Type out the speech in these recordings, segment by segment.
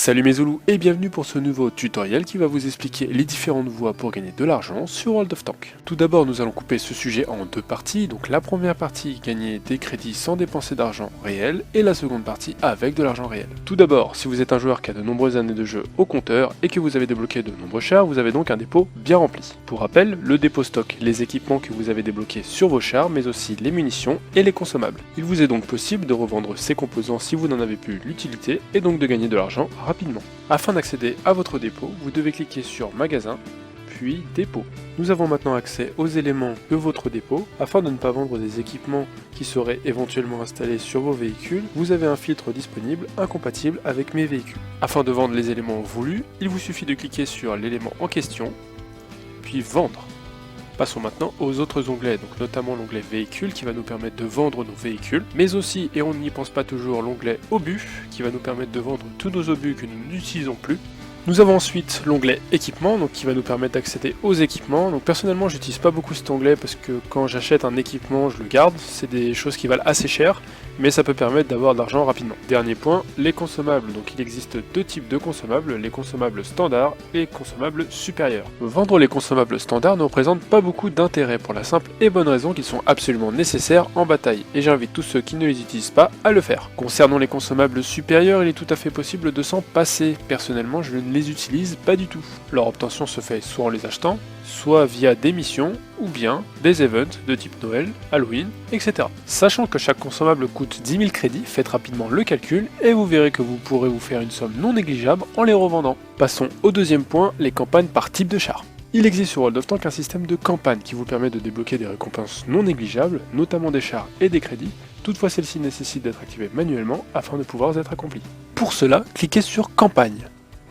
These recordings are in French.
Salut mes Zoulous et bienvenue pour ce nouveau tutoriel qui va vous expliquer les différentes voies pour gagner de l'argent sur World of Tanks. Tout d'abord nous allons couper ce sujet en deux parties, donc la première partie gagner des crédits sans dépenser d'argent réel et la seconde partie avec de l'argent réel. Tout d'abord, si vous êtes un joueur qui a de nombreuses années de jeu au compteur et que vous avez débloqué de nombreux chars, vous avez donc un dépôt bien rempli. Pour rappel, le dépôt stocke les équipements que vous avez débloqués sur vos chars mais aussi les munitions et les consommables. Il vous est donc possible de revendre ces composants si vous n'en avez plus l'utilité et donc de gagner de l'argent rapidement. Afin d'accéder à votre dépôt, vous devez cliquer sur Magasin, puis Dépôt. Nous avons maintenant accès aux éléments de votre dépôt. Afin de ne pas vendre des équipements qui seraient éventuellement installés sur vos véhicules, vous avez un filtre disponible incompatible avec mes véhicules. Afin de vendre les éléments voulus, il vous suffit de cliquer sur l'élément en question, puis Vendre. Passons maintenant aux autres onglets, donc notamment l'onglet véhicule qui va nous permettre de vendre nos véhicules, mais aussi, et on n'y pense pas toujours, l'onglet obus qui va nous permettre de vendre tous nos obus que nous n'utilisons plus. Nous avons ensuite l'onglet équipement, donc qui va nous permettre d'accéder aux équipements. Donc personnellement j'utilise pas beaucoup cet onglet parce que quand j'achète un équipement je le garde, c'est des choses qui valent assez cher, mais ça peut permettre d'avoir de l'argent rapidement. Dernier point, les consommables. Donc il existe deux types de consommables, les consommables standards et les consommables supérieurs. Vendre les consommables standards ne représente pas beaucoup d'intérêt pour la simple et bonne raison qu'ils sont absolument nécessaires en bataille, et j'invite tous ceux qui ne les utilisent pas à le faire. Concernant les consommables supérieurs, il est tout à fait possible de s'en passer. Personnellement je ne les utilise pas du tout. Leur obtention se fait soit en les achetant, soit via des missions, ou bien des events de type Noël, Halloween, etc. Sachant que chaque consommable coûte 10 000 crédits, faites rapidement le calcul et vous verrez que vous pourrez vous faire une somme non négligeable en les revendant. Passons au deuxième point, les campagnes par type de char. Il existe sur World of Tanks un système de campagne qui vous permet de débloquer des récompenses non négligeables, notamment des chars et des crédits. Toutefois, celle-ci nécessite d'être activée manuellement afin de pouvoir être accomplie. Pour cela, cliquez sur Campagne.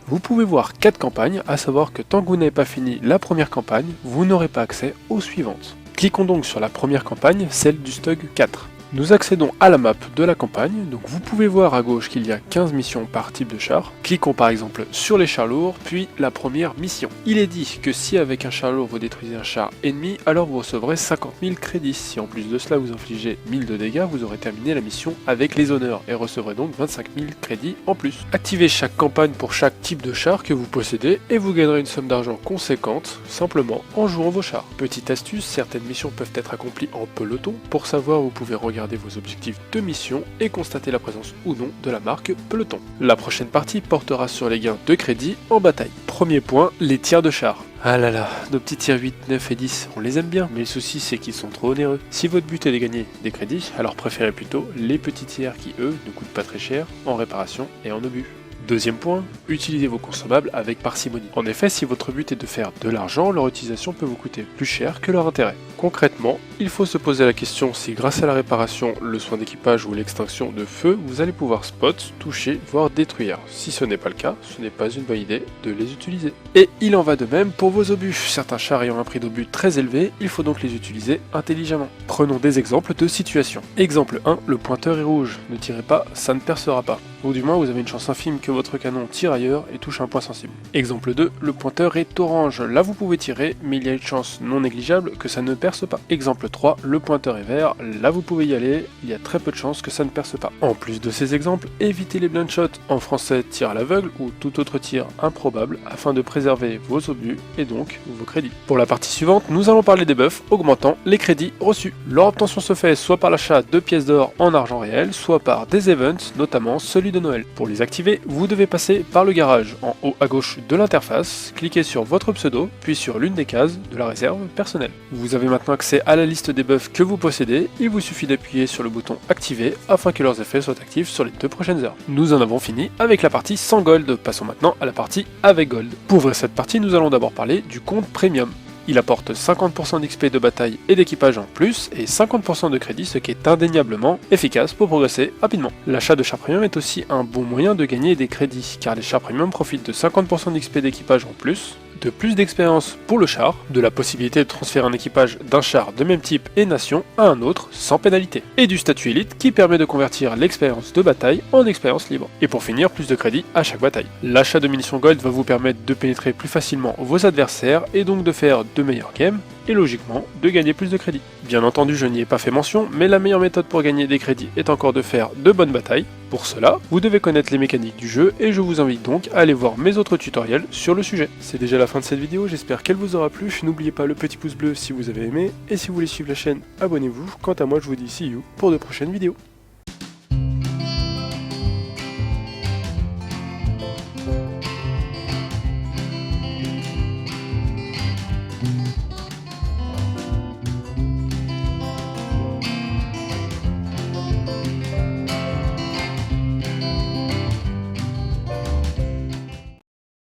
Vous pouvez voir 4 campagnes, à savoir que tant que vous n'avez pas fini la première campagne, vous n'aurez pas accès aux suivantes. Cliquons donc sur la première campagne, celle du Stug 4. Nous accédons à la map de la campagne, donc vous pouvez voir à gauche qu'il y a 15 missions par type de char. Cliquons par exemple sur les chars lourds, puis la première mission. Il est dit que si avec un char lourd vous détruisez un char ennemi, alors vous recevrez 50 000 crédits. Si en plus de cela vous infligez 1000 de dégâts, vous aurez terminé la mission avec les honneurs et recevrez donc 25 000 crédits en plus. Activez chaque campagne pour chaque type de char que vous possédez et vous gagnerez une somme d'argent conséquente simplement en jouant vos chars. Petite astuce, certaines missions peuvent être accomplies en peloton. Pour savoir, vous pouvez regarder vos objectifs de mission et constater la présence ou non de la marque peloton. La prochaine partie portera sur les gains de crédit en bataille. Premier point, les tirs de char. Ah là là, nos petits tirs 8, 9 et 10, on les aime bien, mais le souci c'est qu'ils sont trop onéreux. Si votre but est de gagner des crédits, alors préférez plutôt les petits tirs qui eux ne coûtent pas très cher en réparation et en obus. Deuxième point, utilisez vos consommables avec parcimonie. En effet, si votre but est de faire de l'argent, leur utilisation peut vous coûter plus cher que leur intérêt. Concrètement, il faut se poser la question si grâce à la réparation, le soin d'équipage ou l'extinction de feu, vous allez pouvoir spot, toucher, voire détruire. Si ce n'est pas le cas, ce n'est pas une bonne idée de les utiliser. Et il en va de même pour vos obus. Certains chars ayant un prix d'obus très élevé, il faut donc les utiliser intelligemment. Prenons des exemples de situations. Exemple 1, le pointeur est rouge. Ne tirez pas, ça ne percera pas. Ou du moins vous avez une chance infime que votre canon tire ailleurs et touche un point sensible. Exemple 2, le pointeur est orange. Là vous pouvez tirer, mais il y a une chance non négligeable que ça ne perce pas. Exemple 3, le pointeur est vert. Là vous pouvez y aller, il y a très peu de chances que ça ne perce pas. En plus de ces exemples, évitez les blind shots, en français tir à l'aveugle ou tout autre tir improbable, afin de préserver vos obus et donc vos crédits. Pour la partie suivante, nous allons parler des buffs augmentant les crédits reçus. Leur obtention se fait soit par l'achat de pièces d'or en argent réel, soit par des events, notamment celui de Noël. Pour les activer, vous devez passer par le garage en haut à gauche de l'interface, cliquez sur votre pseudo, puis sur l'une des cases de la réserve personnelle. Vous avez maintenant accès à la liste des buffs que vous possédez, il vous suffit d'appuyer sur le bouton activer afin que leurs effets soient actifs sur les 2 prochaines heures. Nous en avons fini avec la partie sans gold, passons maintenant à la partie avec gold. Pour ouvrir cette partie, nous allons d'abord parler du compte premium. Il apporte 50% d'XP de bataille et d'équipage en plus et 50% de crédit, ce qui est indéniablement efficace pour progresser rapidement. L'achat de chars premium est aussi un bon moyen de gagner des crédits car les chars premium profitent de 50% d'XP d'équipage en plus, de plus d'expérience pour le char, de la possibilité de transférer un équipage d'un char de même type et nation à un autre sans pénalité, et du statut élite qui permet de convertir l'expérience de bataille en expérience libre, et pour finir plus de crédit à chaque bataille. L'achat de munitions gold va vous permettre de pénétrer plus facilement vos adversaires et donc de faire de meilleures games, et logiquement de gagner plus de crédits. Bien entendu je n'y ai pas fait mention, mais la meilleure méthode pour gagner des crédits est encore de faire de bonnes batailles, Pour cela, vous devez connaître les mécaniques du jeu et je vous invite donc à aller voir mes autres tutoriels sur le sujet. C'est déjà la fin de cette vidéo, j'espère qu'elle vous aura plu. N'oubliez pas le petit pouce bleu si vous avez aimé et si vous voulez suivre la chaîne, abonnez-vous. Quant à moi, je vous dis see you pour de prochaines vidéos.